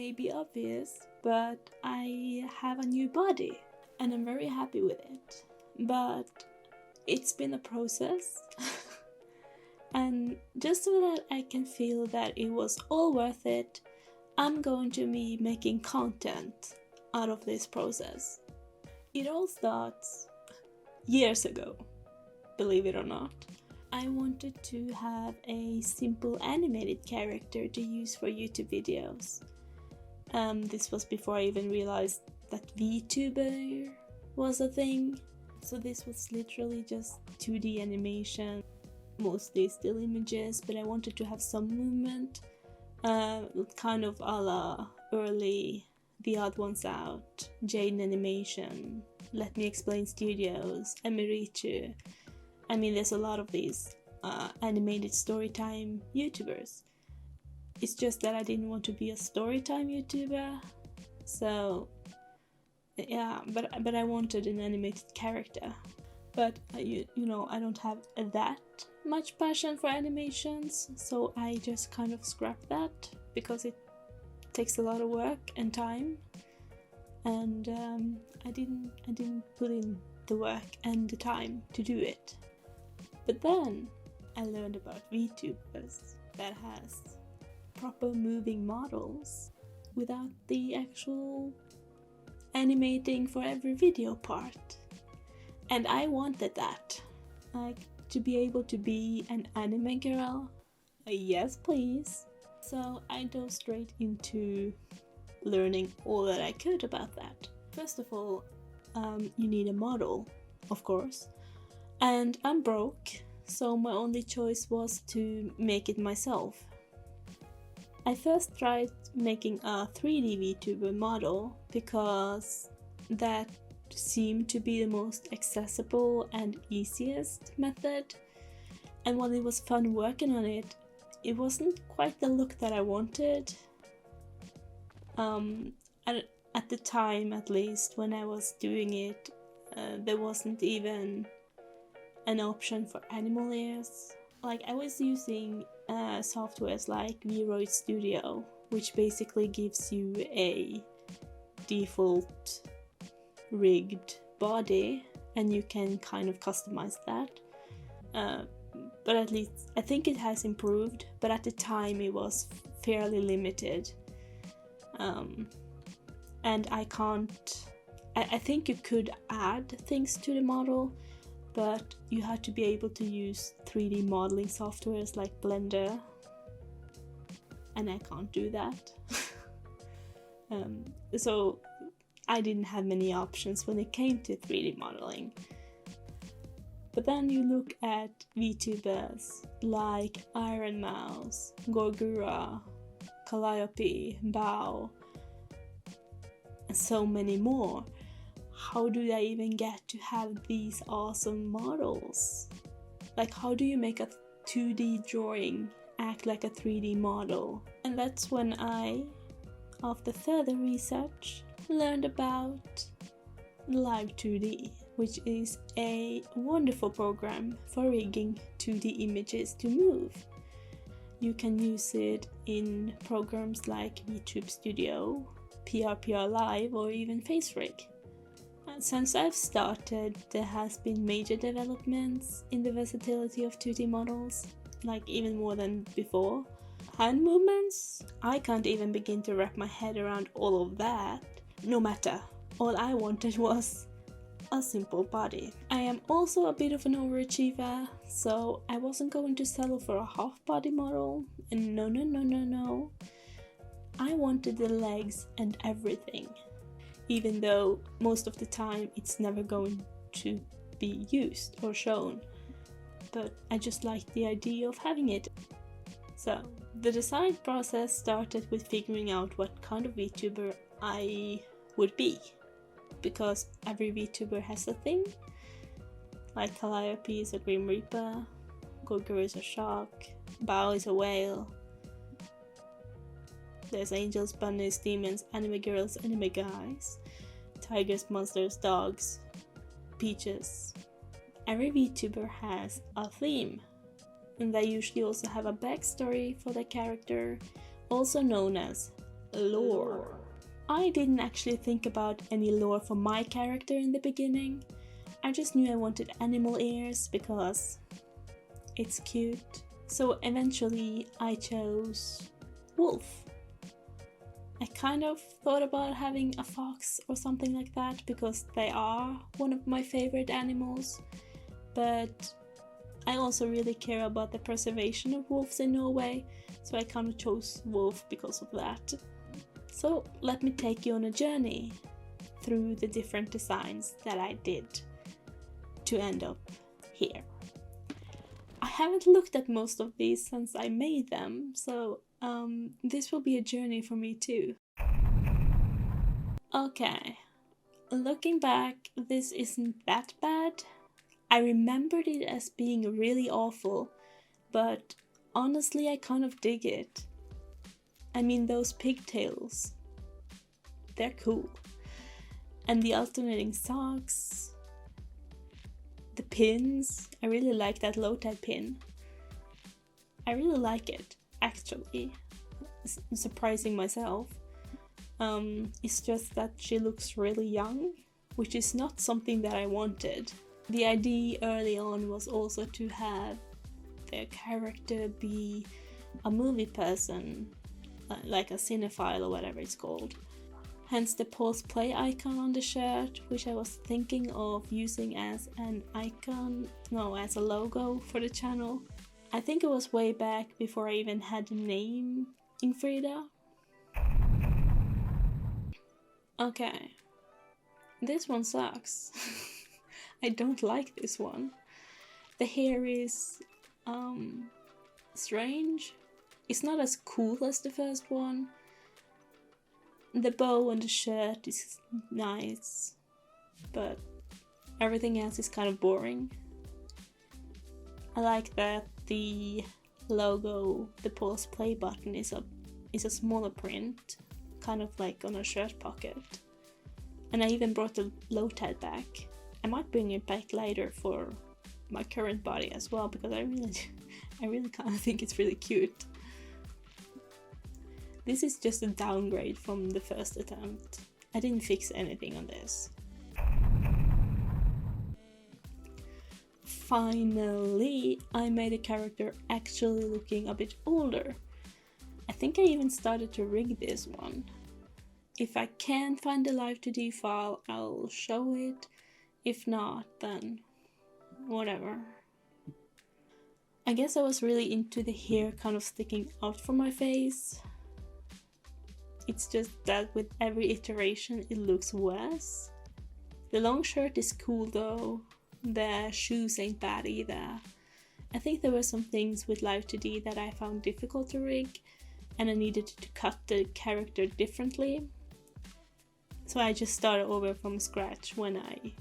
may be obvious, but I have a new body and I'm very happy with it. But it's been a process. And just so that I can feel that it was all worth it, I'm going to be making content out of this process. It all starts years ago, believe it or not. I wanted to have a simple animated character to use for YouTube videos. This was before I even realized that VTuber was a thing. So this was literally just 2D animation, mostly still images, but I wanted to have some movement, kind of a la early The Odd Ones Out, Jane Animation, Let Me Explain Studios, Emirichu. I mean, there's a lot of these animated storytime YouTubers. It's just that I didn't want to be a storytime YouTuber, so yeah, but I wanted an animated character. But you know, I don't have that much passion for animations, so I just kind of scrapped that because it takes a lot of work and time, and I didn't put in the work and the time to do it. But then I learned about VTubers that has proper moving models without the actual animating for every video part. And I wanted that. Like, to be able to be an anime girl. Yes, please. So I dove straight into learning all that I could about that. First of all, you need a model, of course. And I'm broke, so my only choice was to make it myself. I first tried making a 3D VTuber model because that seemed to be the most accessible and easiest method. And while it was fun working on it, it wasn't quite the look that I wanted. At the time, at least, when I was doing it, there wasn't even an option for animal ears. Like, I was using softwares like VRoid Studio, which basically gives you a default rigged body and you can kind of customize that. But at least I think it has improved, but at the time it was fairly limited. And I think you could add things to the model, but you had to be able to use 3D modeling softwares like Blender, and I can't do that. So I didn't have many options when it came to 3D modeling. But then you look at VTubers like Iron Mouse, Gorgura, Calliope, Bao, and so many more. How do they even get to have these awesome models? Like, how do you make a 2D drawing act like a 3D model? And that's when I, after further research, learned about Live 2D, which is a wonderful program for rigging 2D images to move. You can use it in programs like VTube Studio, PRPR Live, or even FaceRig. Since I've started, there has been major developments in the versatility of 2D models, like even more than before. Hand movements? I can't even begin to wrap my head around all of that. No matter, all I wanted was a simple body. I am also a bit of an overachiever, so I wasn't going to settle for a half body model, and no. I wanted the legs and everything. Even though most of the time it's never going to be used or shown. But I just liked the idea of having it. So, the design process started with figuring out what kind of VTuber I would be. Because every VTuber has a thing. Like Calliope is a Grim Reaper, Gorgura is a shark, Bao is a whale. There's angels, bunnies, demons, anime girls, anime guys, tigers, monsters, dogs, peaches. Every VTuber has a theme, and they usually also have a backstory for the character, also known as lore. I didn't actually think about any lore for my character in the beginning. I just knew I wanted animal ears because it's cute. So eventually I chose wolf. I kind of thought about having a fox or something like that because they are one of my favorite animals, but I also really care about the preservation of wolves in Norway, so I kind of chose wolf because of that. So let me take you on a journey through the different designs that I did to end up here. I haven't looked at most of these since I made them, so this will be a journey for me too. Okay, looking back, this isn't that bad. I remembered it as being really awful, but honestly I kind of dig it. I mean, those pigtails, they're cool. And the alternating socks, the pins, I really like that low-tide pin. I really like it, actually. Surprising myself. It's just that she looks really young, which is not something that I wanted. The idea early on was also to have the character be a movie person, like a cinephile or whatever it's called. Hence the pause play icon on the shirt, which I was thinking of using as an icon, no, as a logo for the channel. I think it was way back before I even had a name in Frida. Okay, this one sucks. I don't like this one. The hair is strange. It's not as cool as the first one. The bow on the shirt is nice, but everything else is kind of boring. I like that the logo, the pause play button is a smaller print, kind of like on a shirt pocket. And I even brought the low-tide back. I might bring it back later for my current body as well, because I really kind of think it's really cute. This is just a downgrade from the first attempt. I didn't fix anything on this. Finally, I made a character actually looking a bit older. I think I even started to rig this one. If I can find the Live2D file, I'll show it. If not, then whatever. I guess I was really into the hair kind of sticking out from my face. It's just that with every iteration it looks worse. The long shirt is cool though. The shoes ain't bad either. I think there were some things with Live2D that I found difficult to rig, and I needed to cut the character differently. So I just started over from scratch when I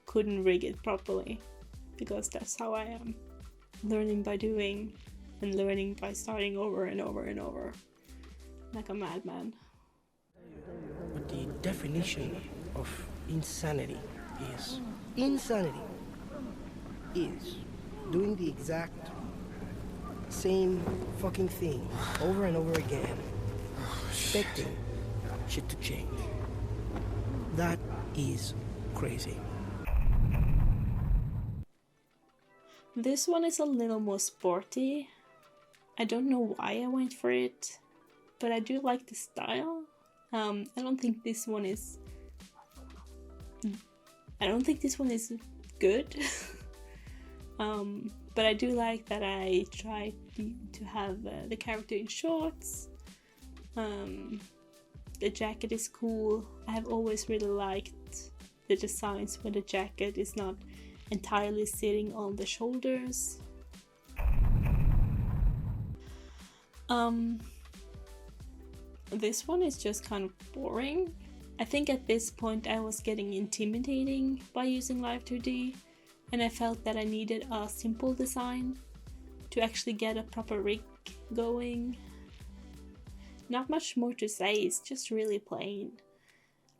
couldn't rig it properly, because that's how I am. Learning by doing, and learning by starting over and over and over. Like a madman. But the definition of insanity is doing the exact same fucking thing over and over again, expecting shit to change. That is crazy. This one is a little more sporty. I don't know why I went for it, but I do like the style. I don't think this one is good. But I do like that I tried to have the character in shorts. The jacket is cool. I have always really liked the designs when the jacket is not entirely sitting on the shoulders. This one is just kind of boring. I think at this point I was getting intimidating by using Live2D, and I felt that I needed a simple design to actually get a proper rig going. Not much more to say, it's just really plain.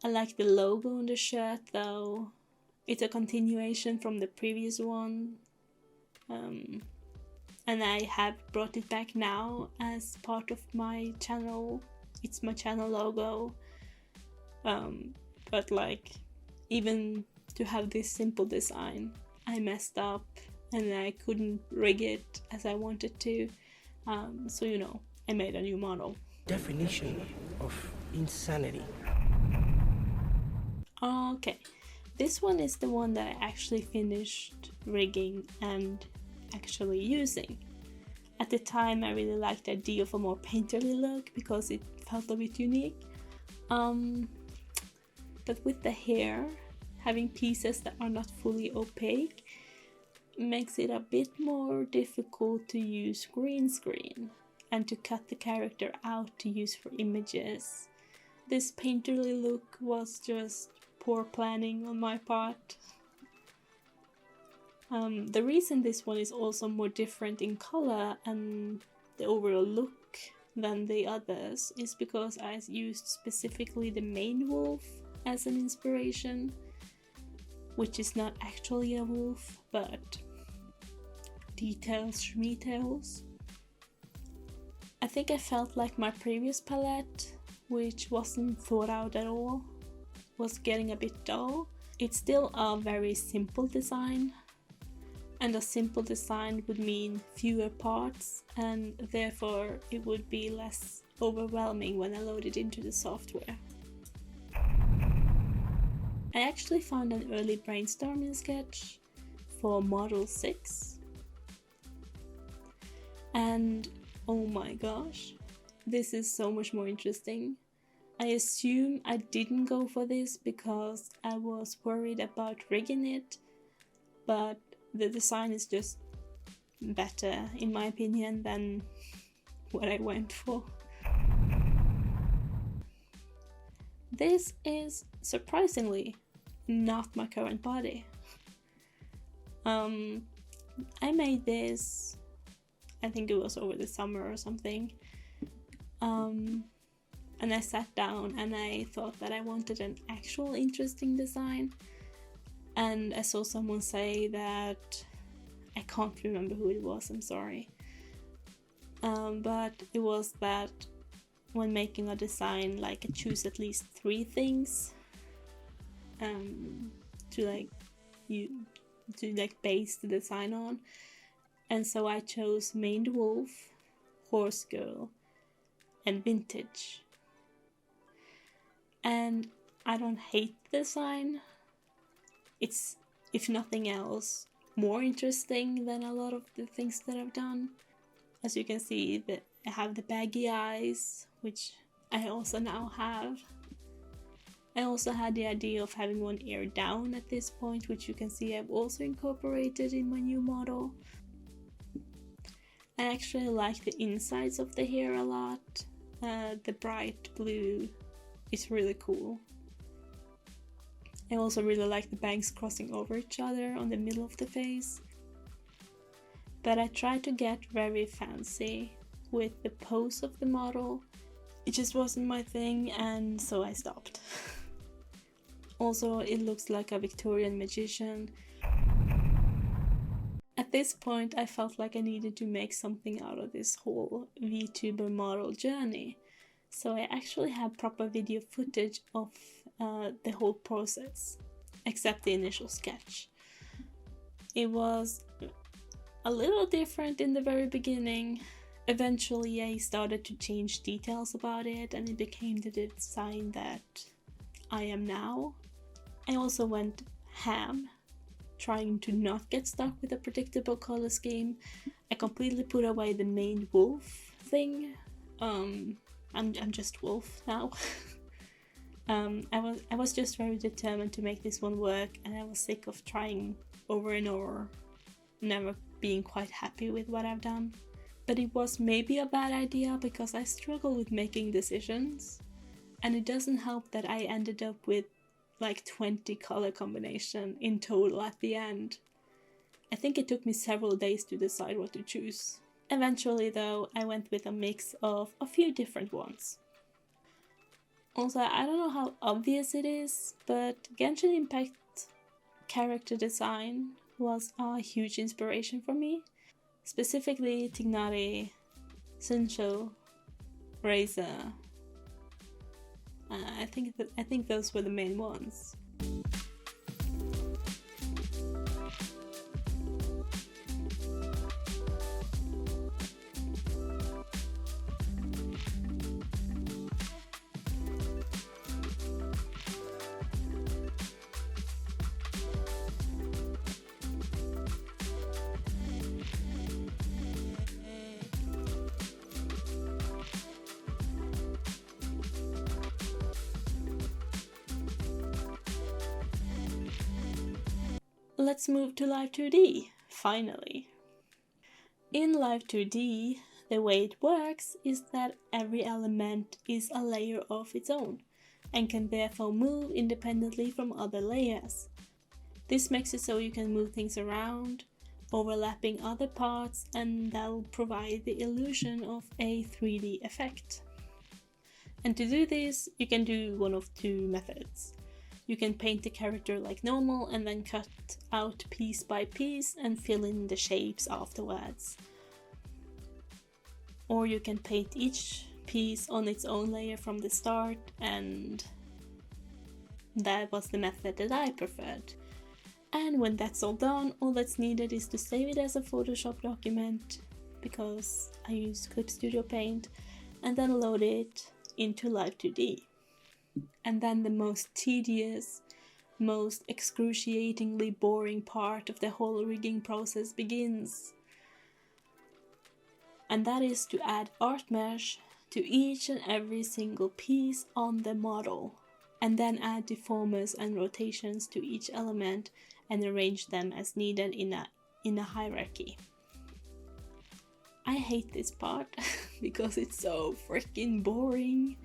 I like the logo on the shirt though. It's a continuation from the previous one. And I have brought it back now as part of my channel it's my channel logo. But like, even to have this simple design, I messed up and I couldn't rig it as I wanted to. So you know, I made a new model. Definition of insanity. Okay, this one is the one that I actually finished rigging and actually using. At the time I really liked the idea of a more painterly look because it felt a bit unique. But with the hair, having pieces that are not fully opaque makes it a bit more difficult to use green screen and to cut the character out to use for images. This painterly look was just poor planning on my part. The reason this one is also more different in color and the overall look than the others is because I used specifically the main wolf as an inspiration, which is not actually a wolf, but details schmeetails. I think I felt like my previous palette, which wasn't thought out at all, was getting a bit dull. It's still a very simple design, and a simple design would mean fewer parts, and therefore it would be less overwhelming when I load it into the software. I actually found an early brainstorming sketch for Model 6, and oh my gosh, this is so much more interesting. I assume I didn't go for this because I was worried about rigging it, but the design is just better in my opinion than what I went for. This is surprisingly not my current body. I made this, I think it was over the summer or something, and I sat down and I thought that I wanted an actual interesting design, and I saw someone say that, I can't remember who it was, I'm sorry, but it was that when making a design, like, I choose at least 3 things to base the design on. And so I chose maned wolf, horse girl, and vintage. And I don't hate the design. It's, if nothing else, more interesting than a lot of the things that I've done. As you can see, I have the baggy eyes, which I also now have. I also had the idea of having one ear down at this point, which you can see I've also incorporated in my new model. I actually like the insides of the hair a lot. The bright blue is really cool. I also really like the bangs crossing over each other on the middle of the face. But I tried to get very fancy with the pose of the model. It just wasn't my thing, and so I stopped. Also, it looks like a Victorian magician. At this point, I felt like I needed to make something out of this whole VTuber model journey. So I actually have proper video footage of the whole process, except the initial sketch. It was a little different in the very beginning. Eventually I started to change details about it and it became the design that I am now. I also went ham, trying to not get stuck with a predictable color scheme. I completely put away the main wolf thing. I'm just wolf now. I was just very determined to make this one work, and I was sick of trying over and over, never being quite happy with what I've done. But it was maybe a bad idea because I struggle with making decisions, and it doesn't help that I ended up with like 20 color combination in total at the end. I think it took me several days to decide what to choose. Eventually though, I went with a mix of a few different ones. Also, I don't know how obvious it is, but Genshin Impact character design was a huge inspiration for me. Specifically Tignari, Suncho, Reza, I think those were the main ones. Let's move to Live 2D, finally. In Live 2D, the way it works is that every element is a layer of its own, and can therefore move independently from other layers. This makes it so you can move things around, overlapping other parts, and that'll provide the illusion of a 3D effect. And to do this, you can do one of two methods. You can paint the character like normal and then cut out piece by piece and fill in the shapes afterwards. Or you can paint each piece on its own layer from the start, and that was the method that I preferred. And when that's all done, all that's needed is to save it as a Photoshop document, because I use Clip Studio Paint, and then load it into Live 2D. And then the most tedious, most excruciatingly boring part of the whole rigging process begins. And that is to add art mesh to each and every single piece on the model, and then add deformers and rotations to each element and arrange them as needed in a hierarchy. I hate this part because it's so freaking boring.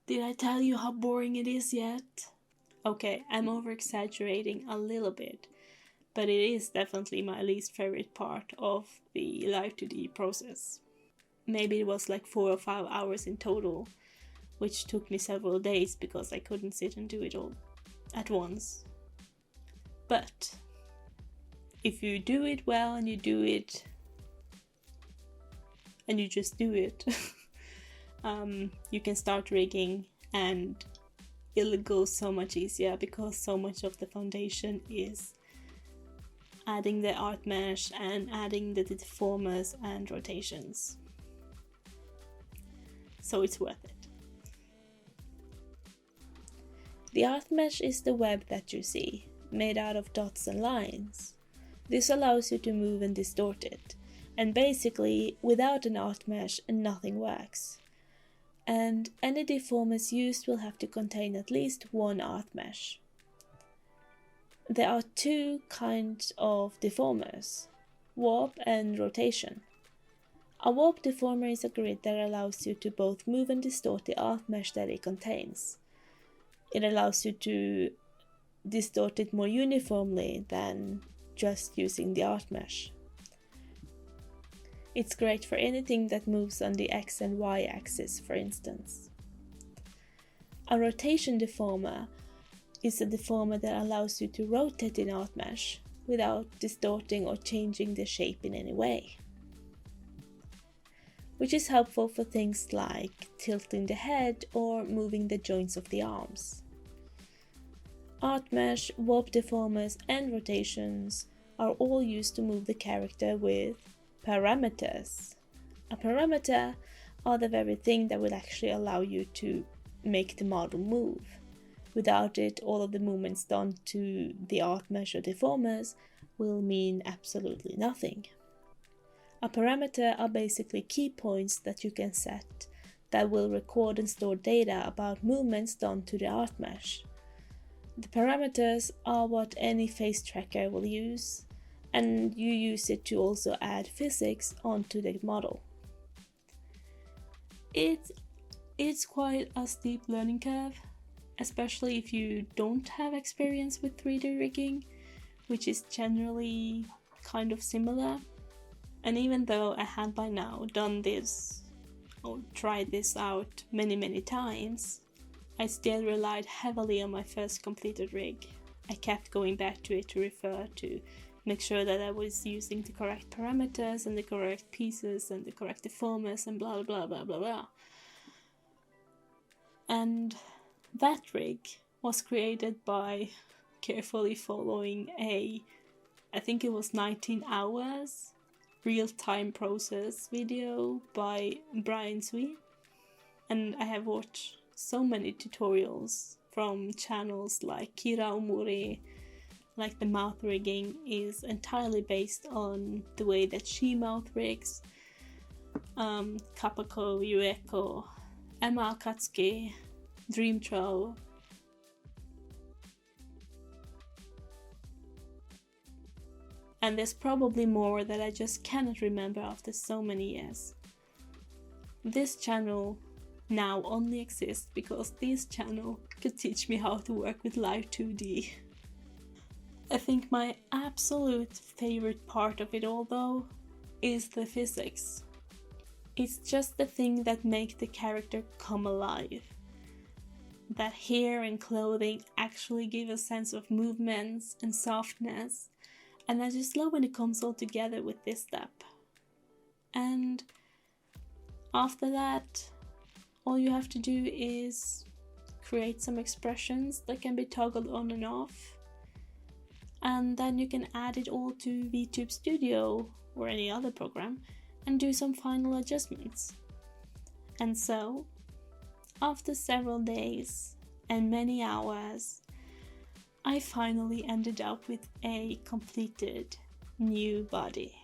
Did I tell you how boring it is yet? Okay, I'm over-exaggerating a little bit, but it is definitely my least favorite part of the Live 2D process. Maybe it was like 4 or 5 hours in total, which took me several days because I couldn't sit and do it all at once. But if you do it well and you do it and you just do it, you can start rigging and it'll go so much easier, because so much of the foundation is adding the art mesh and adding the deformers and rotations. So it's worth it. The art mesh is the web that you see, made out of dots and lines. This allows you to move and distort it, and basically, without an art mesh, nothing works. And any deformers used will have to contain at least one art mesh. There are two kinds of deformers, warp and rotation. A warp deformer is a grid that allows you to both move and distort the art mesh that it contains. It allows you to distort it more uniformly than just using the art mesh. It's great for anything that moves on the X and Y axis, for instance. A rotation deformer is a deformer that allows you to rotate in art mesh without distorting or changing the shape in any way, which is helpful for things like tilting the head or moving the joints of the arms. Art mesh, warp deformers, and rotations are all used to move the character with parameters. A parameter are the very thing that will actually allow you to make the model move. Without it, all of the movements done to the art mesh or deformers will mean absolutely nothing. A parameter are basically key points that you can set that will record and store data about movements done to the art mesh. The parameters are what any face tracker will use, and you use it to also add physics onto the model. It's quite a steep learning curve, especially if you don't have experience with 3D rigging, which is generally kind of similar. And even though I had by now done this or tried this out many times, I still relied heavily on my first completed rig. I kept going back to it to refer to make sure that I was using the correct parameters and the correct pieces and the correct deformers and blah blah blah blah blah. And that rig was created by carefully following I think it was 19 hours real-time process video by Brian Sweet. And I have watched so many tutorials from channels like Kira Omori. Like the mouth rigging is entirely based on the way that she mouth rigs. Kapako Yueko, Emma Akatsuki, Dreamtro. And there's probably more that I just cannot remember after so many years. This channel now only exists because this channel could teach me how to work with Live 2D. I think my absolute favorite part of it all though is the physics. It's just the thing that makes the character come alive. That hair and clothing actually give a sense of movements and softness, and I just love when it comes all together with this step. And after that, all you have to do is create some expressions that can be toggled on and off, and then you can add it all to VTube Studio or any other program and do some final adjustments. And so, after several days and many hours, I finally ended up with a completed new body.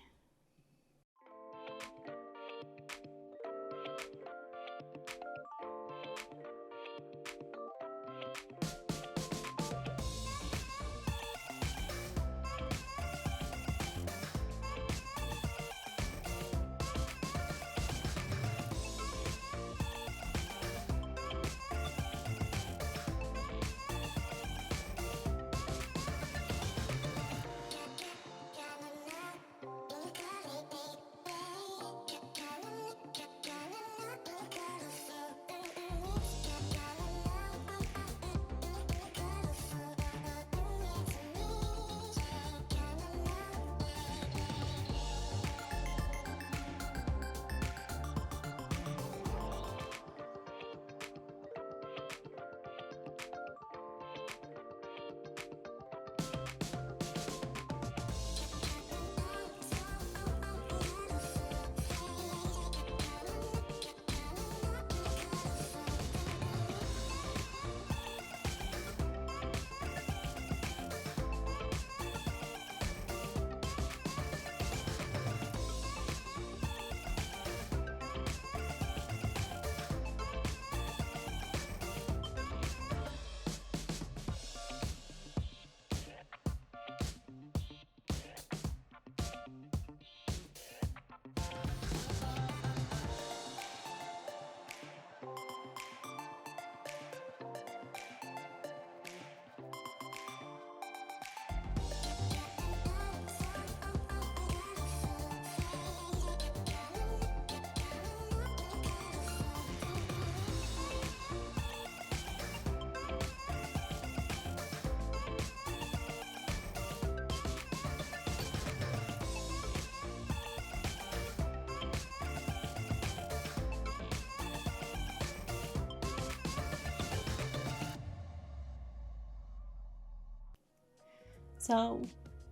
So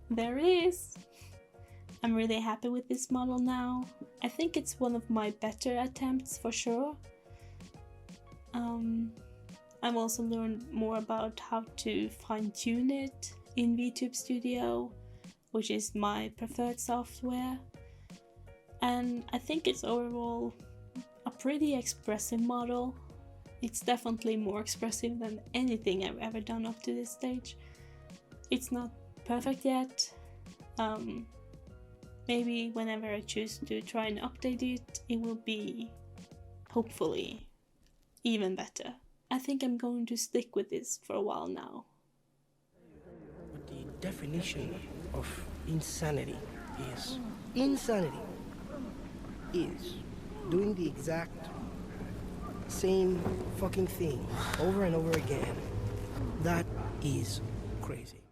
there it is. I'm really happy with this model now. I think it's one of my better attempts for sure. I've also learned more about how to fine-tune it in VTube Studio, which is my preferred software. And I think it's overall a pretty expressive model. It's definitely more expressive than anything I've ever done up to this stage. It's not perfect yet. Maybe whenever I choose to try and update it, it will be, hopefully, even better. I think I'm going to stick with this for a while now. What the definition of insanity is. Insanity is doing the exact same fucking thing over and over again, that is crazy.